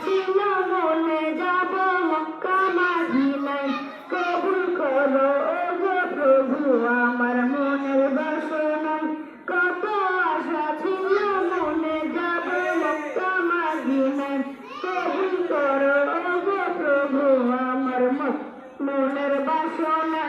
ছিল মনে যাব মক্কা মদিনায়, কবুল করো ওগো প্রভু আমার মনের বাসনা। কত আশা ছিল মনে যাব মক্কা মদিনায়, কবুল করো ওগো প্রভু আমার মনের বাসনা।